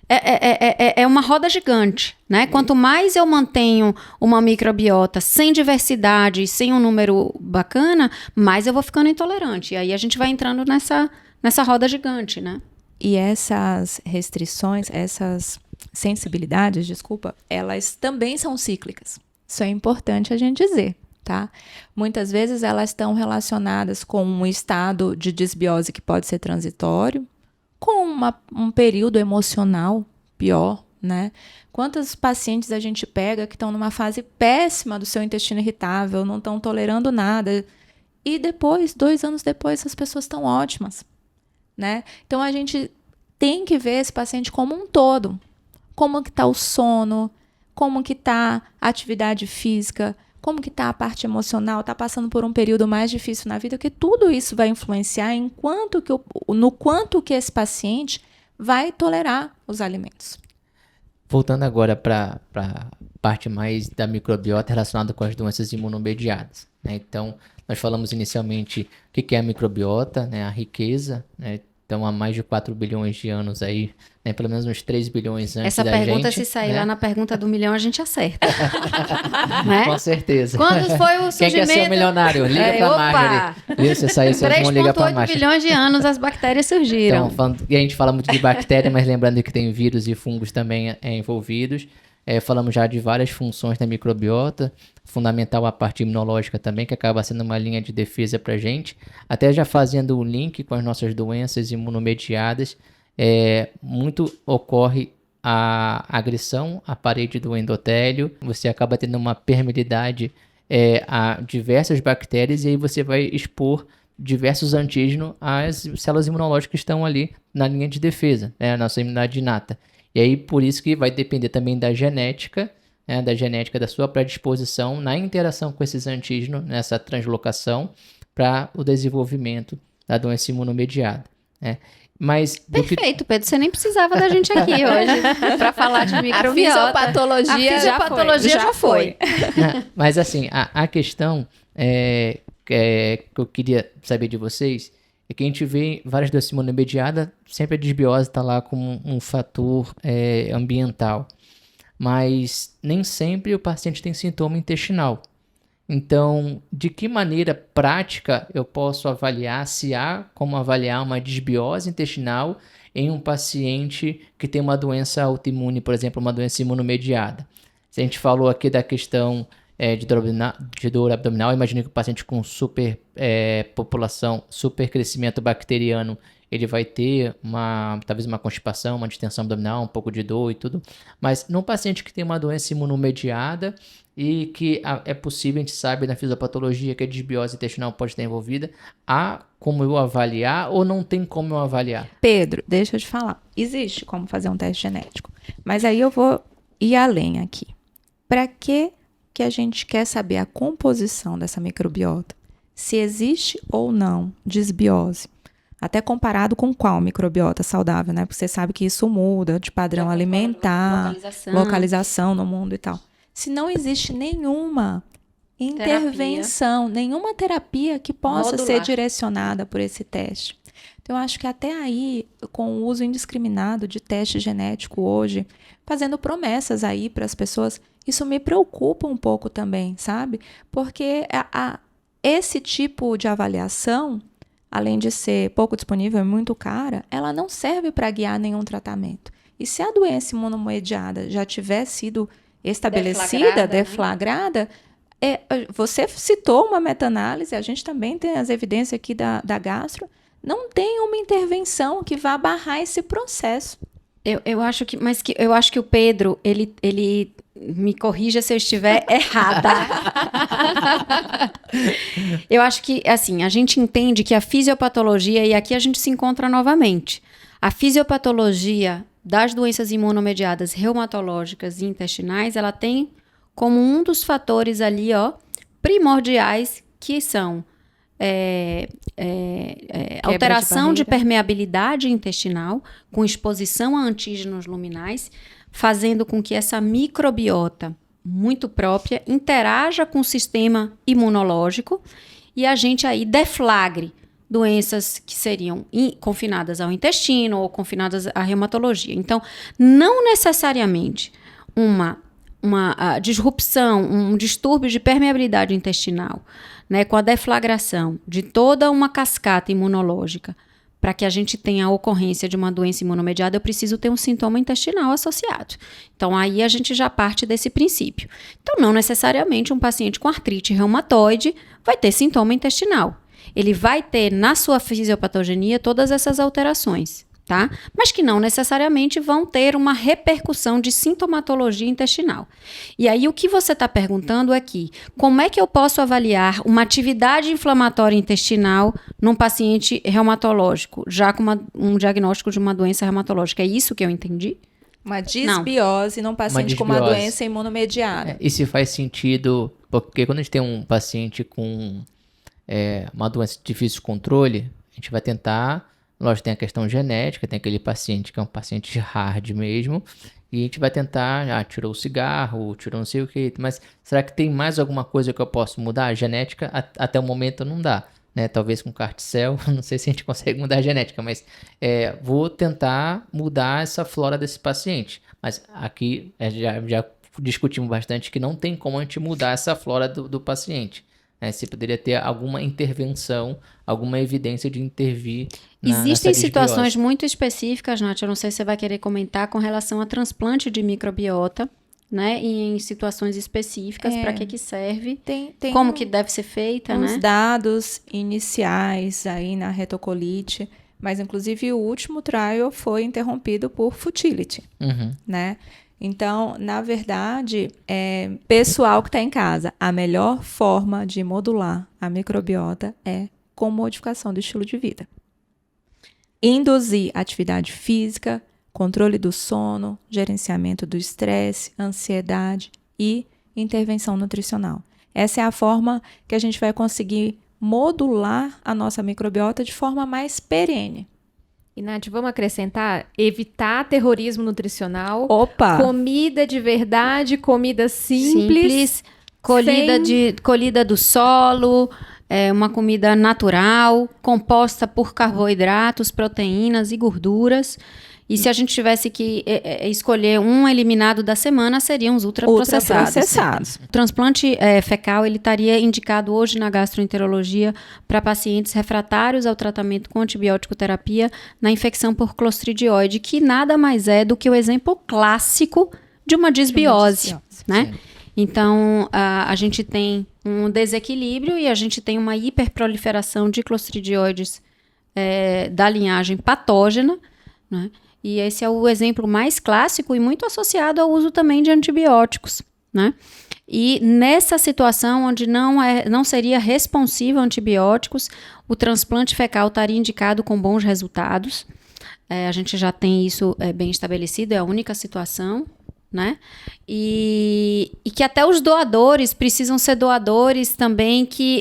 é uma roda gigante, né? Quanto mais eu mantenho uma microbiota sem diversidade, sem um número bacana, mais eu vou ficando intolerante. E aí a gente vai entrando nessa roda gigante, né? E essas restrições, essas sensibilidades, elas também são cíclicas. Isso é importante a gente dizer. Tá? Muitas vezes elas estão relacionadas com um estado de desbiose que pode ser transitório, com um período emocional pior, né? Quantos pacientes a gente pega que estão numa fase péssima do seu intestino irritável, não estão tolerando nada, e depois, 2 anos depois, as pessoas estão ótimas, né? Então a gente tem que ver esse paciente como um todo, como que está o sono, como que está a atividade física, como que está a parte emocional, está passando por um período mais difícil na vida, que tudo isso vai influenciar no quanto que esse paciente vai tolerar os alimentos. Voltando agora para a parte mais da microbiota relacionada com as doenças imunomediadas, né? Então, nós falamos inicialmente o que é a microbiota, né? A riqueza, né? Então, há mais de 4 bilhões de anos aí, né? Pelo menos uns 3 bilhões antes Essa da pergunta, gente, se sair né? lá na pergunta do milhão, a gente acerta. Né? Com certeza. Quando foi o Quem quer ser surgimento... o milionário? Liga pra opa! Marjorie. Viu? Se sair, vocês vão ligar pra 3,8 Marjorie. bilhões de anos as bactérias surgiram. Então, e a gente fala muito de bactéria, mas lembrando que tem vírus e fungos também envolvidos. Falamos já de várias funções da microbiota, fundamental a parte imunológica também, que acaba sendo uma linha de defesa para a gente. Até já fazendo o link com as nossas doenças imunomediadas, muito ocorre a agressão à parede do endotélio, você acaba tendo uma permeabilidade a diversas bactérias e aí você vai expor diversos antígenos às células imunológicas que estão ali na linha de defesa, a nossa imunidade inata. E aí, por isso que vai depender também da genética, né, da sua predisposição na interação com esses antígenos, nessa translocação, para o desenvolvimento da doença imunomediada, né? Mas Perfeito, Pedro. Você nem precisava da gente aqui hoje para falar de microbiota. A fisiopatologia já foi. Mas assim, a questão que eu queria saber de vocês é que a gente vê várias doenças imunomediadas, sempre a disbiose está lá como um fator ambiental, mas nem sempre o paciente tem sintoma intestinal. Então, de que maneira prática eu posso avaliar se há como avaliar uma disbiose intestinal em um paciente que tem uma doença autoimune, por exemplo, uma doença imunomediada? Se a gente falou aqui da questão de dor abdominal, imagine que o paciente com super crescimento bacteriano, ele vai ter talvez uma constipação, uma distensão abdominal, um pouco de dor e tudo. Mas num paciente que tem uma doença imunomediada e que é possível, a gente sabe na fisiopatologia que a disbiose intestinal pode estar envolvida, há como eu avaliar ou não tem como eu avaliar? Pedro, deixa eu te falar. Existe como fazer um teste genético. Mas aí eu vou ir além aqui. Para que a gente quer saber a composição dessa microbiota? Se existe ou não disbiose. Até comparado com qual microbiota saudável, né? Porque você sabe que isso muda de padrão alimentar, localização no mundo e tal. Se não existe nenhuma intervenção, nenhuma terapia que possa ser direcionada por esse teste. Então, eu acho que até aí, com o uso indiscriminado de teste genético hoje, fazendo promessas aí para as pessoas, isso me preocupa um pouco também, sabe? Porque esse tipo de avaliação, além de ser pouco disponível e muito cara, ela não serve para guiar nenhum tratamento. E se a doença imunomediada já tiver sido estabelecida, deflagrada, você citou uma meta-análise, a gente também tem as evidências aqui da gastro, não tem uma intervenção que vá barrar esse processo. Eu acho que o Pedro, ele me corrija se eu estiver errada. Eu acho que, assim, a gente entende que a fisiopatologia, e aqui a gente se encontra novamente, a fisiopatologia das doenças imunomediadas reumatológicas e intestinais, ela tem como um dos fatores ali, primordiais, que são alteração de permeabilidade intestinal, com exposição a antígenos luminais, fazendo com que essa microbiota muito própria interaja com o sistema imunológico e a gente aí deflagre doenças que seriam confinadas ao intestino ou confinadas à reumatologia. Então, não necessariamente uma disrupção, um distúrbio de permeabilidade intestinal, né, com a deflagração de toda uma cascata imunológica, para que a gente tenha a ocorrência de uma doença imunomediada, eu preciso ter um sintoma intestinal associado. Então, aí a gente já parte desse princípio. Então, não necessariamente um paciente com artrite reumatoide vai ter sintoma intestinal. Ele vai ter na sua fisiopatogenia todas essas alterações, tá? Mas que não necessariamente vão ter uma repercussão de sintomatologia intestinal. E aí o que você está perguntando aqui, como é que eu posso avaliar uma atividade inflamatória intestinal num paciente reumatológico, já com um diagnóstico de uma doença reumatológica? É isso que eu entendi? Uma disbiose num paciente com uma doença imunomediada. E se faz sentido, porque quando a gente tem um paciente com uma doença de difícil controle, a gente vai tentar, lógico, tem a questão genética, tem aquele paciente que é um paciente hard mesmo, E a gente vai tentar, tirou o cigarro, tirou não sei o que, mas será que tem mais alguma coisa que eu posso mudar? A genética, até o momento, não dá, né? Talvez com CART-cell, não sei se a gente consegue mudar a genética, mas vou tentar mudar essa flora desse paciente. Mas aqui já discutimos bastante que não tem como a gente mudar essa flora do paciente. Se poderia ter alguma intervenção, alguma evidência de intervir Existem nessa situações muito específicas, Nath, eu não sei se você vai querer comentar, com relação a transplante de microbiota, né? E em situações específicas, para que serve, como que deve ser feita, uns né? dados iniciais aí na retocolite, mas inclusive o último trial foi interrompido por futility, né? Então, na verdade, pessoal que está em casa, a melhor forma de modular a microbiota é com modificação do estilo de vida. Induzir atividade física, controle do sono, gerenciamento do estresse, ansiedade e intervenção nutricional. Essa é a forma que a gente vai conseguir modular a nossa microbiota de forma mais perene. E, Nath, vamos acrescentar, evitar terrorismo nutricional. Opa! Comida de verdade, comida simples. Colhida do solo, uma comida natural, composta por carboidratos, proteínas e gorduras. E se a gente tivesse que escolher um eliminado da semana, seriam os ultraprocessados. O transplante fecal, ele estaria indicado hoje na gastroenterologia para pacientes refratários ao tratamento com antibiótico terapia na infecção por clostridioide, que nada mais é do que o exemplo clássico de uma disbiose, né? Sim. Então, a gente tem um desequilíbrio e a gente tem uma hiperproliferação de clostridioides da linhagem patógena, né? E esse é o exemplo mais clássico e muito associado ao uso também de antibióticos, né? E nessa situação onde não seria responsivo a antibióticos, o transplante fecal estaria indicado com bons resultados. A gente já tem isso bem estabelecido, é a única situação, né? E que até os doadores precisam ser doadores também que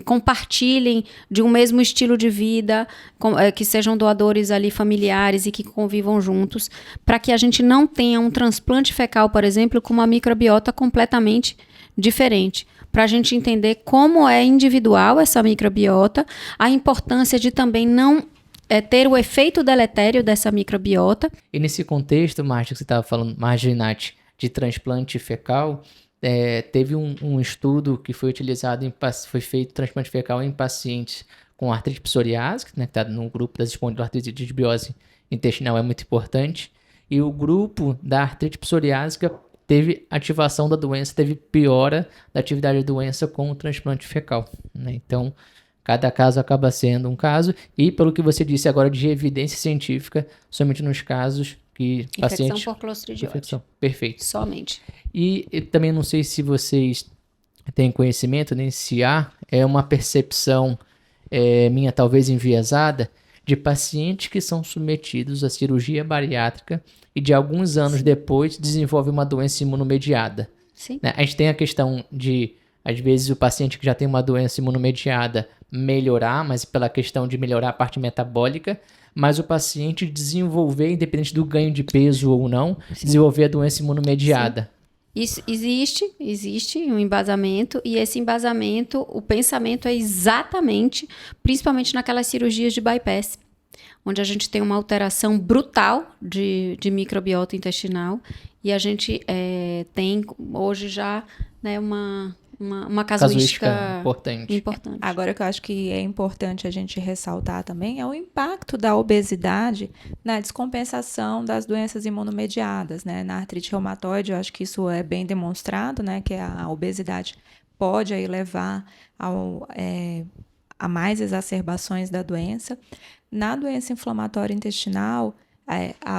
compartilhem de um mesmo estilo de vida, que sejam doadores ali familiares e que convivam juntos, para que a gente não tenha um transplante fecal, por exemplo, com uma microbiota completamente diferente. Para a gente entender como é individual essa microbiota, a importância de também não ter o efeito deletério dessa microbiota. E nesse contexto, Márcia, que você estava falando, Nath, de transplante fecal, teve um estudo que foi utilizado, foi feito transplante fecal em pacientes com artrite psoriásica, né, que está no grupo das espondiloartrites de disbiose intestinal, é muito importante, e o grupo da artrite psoriásica teve ativação da doença, teve piora da atividade da doença com o transplante fecal, né? Então, cada caso acaba sendo um caso, e pelo que você disse agora de evidência científica, somente nos casos que pacientes... Infecção por clostridioide. Perfeito. Somente. E eu também não sei se vocês têm conhecimento, nem se há, uma percepção minha talvez enviesada, de pacientes que são submetidos à cirurgia bariátrica e de alguns anos depois desenvolve uma doença imunomediada. Sim. Né? A gente tem a questão de, às vezes, o paciente que já tem uma doença imunomediada melhorar, mas pela questão de melhorar a parte metabólica, mas o paciente desenvolver, independente do ganho de peso ou não, desenvolver a doença imunomediada. Isso existe um embasamento, e esse embasamento, o pensamento é exatamente, principalmente naquelas cirurgias de bypass, onde a gente tem uma alteração brutal de microbiota intestinal, e a gente tem hoje já, né, uma casuística importante. Agora, o que eu acho que é importante a gente ressaltar também é o impacto da obesidade na descompensação das doenças imunomediadas, né? Na artrite reumatoide, eu acho que isso é bem demonstrado, né? Que a obesidade pode aí levar a mais exacerbações da doença. Na doença inflamatória intestinal,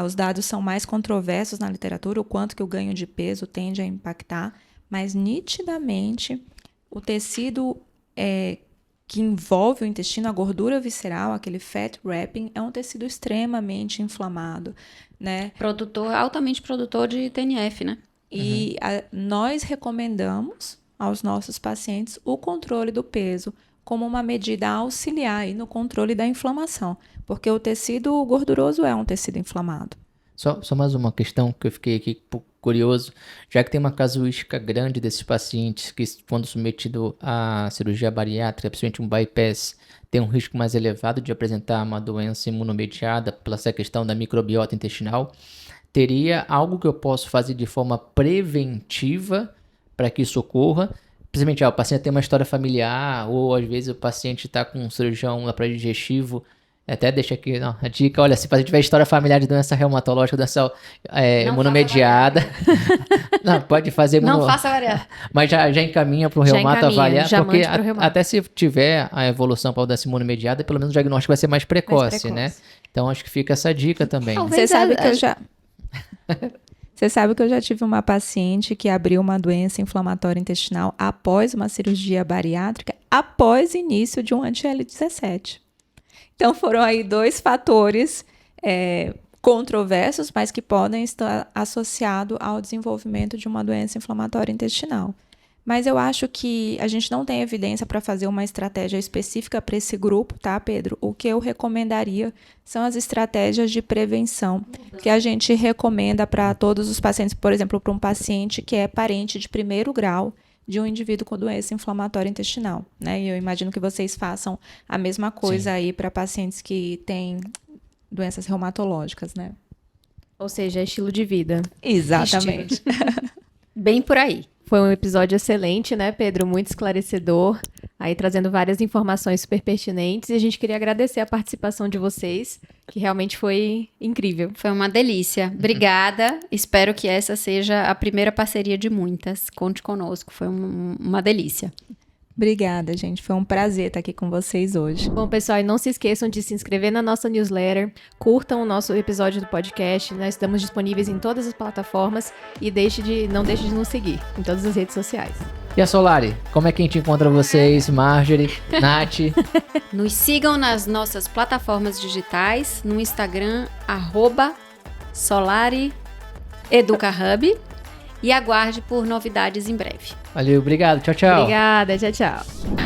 os dados são mais controversos na literatura, o quanto que o ganho de peso tende a impactar, mas nitidamente o tecido que envolve o intestino, a gordura visceral, aquele fat wrapping, é um tecido extremamente inflamado, né? Altamente produtor de TNF, né? E nós recomendamos aos nossos pacientes o controle do peso como uma medida auxiliar aí no controle da inflamação, porque o tecido gorduroso é um tecido inflamado. Só mais uma questão que eu fiquei aqui curioso, já que tem uma casuística grande desses pacientes que, quando submetido à cirurgia bariátrica, principalmente um bypass, tem um risco mais elevado de apresentar uma doença imunomediada pela essa questão da microbiota intestinal, teria algo que eu posso fazer de forma preventiva para que isso ocorra? Principalmente, o paciente tem uma história familiar, ou às vezes o paciente está com um cirurgião no aparelho digestivo. Até deixa aqui a dica, olha, se o paciente tiver história familiar de doença reumatológica, doença imunomediada, não, pode fazer... Não faça variar. Mas já encaminha para o reumato avaliar, porque reumato. Até se tiver a evolução para a doença imunomediada, pelo menos o diagnóstico vai ser mais precoce, né? Então, acho que fica essa dica também. Você sabe que eu já... Você sabe que eu já tive uma paciente que abriu uma doença inflamatória intestinal após uma cirurgia bariátrica, após início de um anti-L17. Então, foram aí 2 fatores controversos, mas que podem estar associados ao desenvolvimento de uma doença inflamatória intestinal. Mas eu acho que a gente não tem evidência para fazer uma estratégia específica para esse grupo, tá, Pedro? O que eu recomendaria são as estratégias de prevenção, que a gente recomenda para todos os pacientes, por exemplo, para um paciente que é parente de 1º grau de um indivíduo com doença inflamatória intestinal, né? E eu imagino que vocês façam a mesma coisa aí para pacientes que têm doenças reumatológicas, né? Ou seja, estilo de vida. Exatamente. Bem por aí. Foi um episódio excelente, né, Pedro? Muito esclarecedor, aí trazendo várias informações super pertinentes. E a gente queria agradecer a participação de vocês, que realmente foi incrível. Foi uma delícia. Obrigada. Espero que essa seja a primeira parceria de muitas. Conte conosco. Foi uma delícia. Obrigada, gente. Foi um prazer estar aqui com vocês hoje. Bom, pessoal, e não se esqueçam de se inscrever na nossa newsletter, curtam o nosso episódio do podcast, nós estamos disponíveis em todas as plataformas e não deixe de nos seguir em todas as redes sociais. E a Solari, como é que a gente encontra vocês, Marjorie, Nath? Nos sigam nas nossas plataformas digitais, no Instagram, @SolariEducaHub, e aguarde por novidades em breve. Valeu, obrigado, tchau, tchau. Obrigada, tchau, tchau.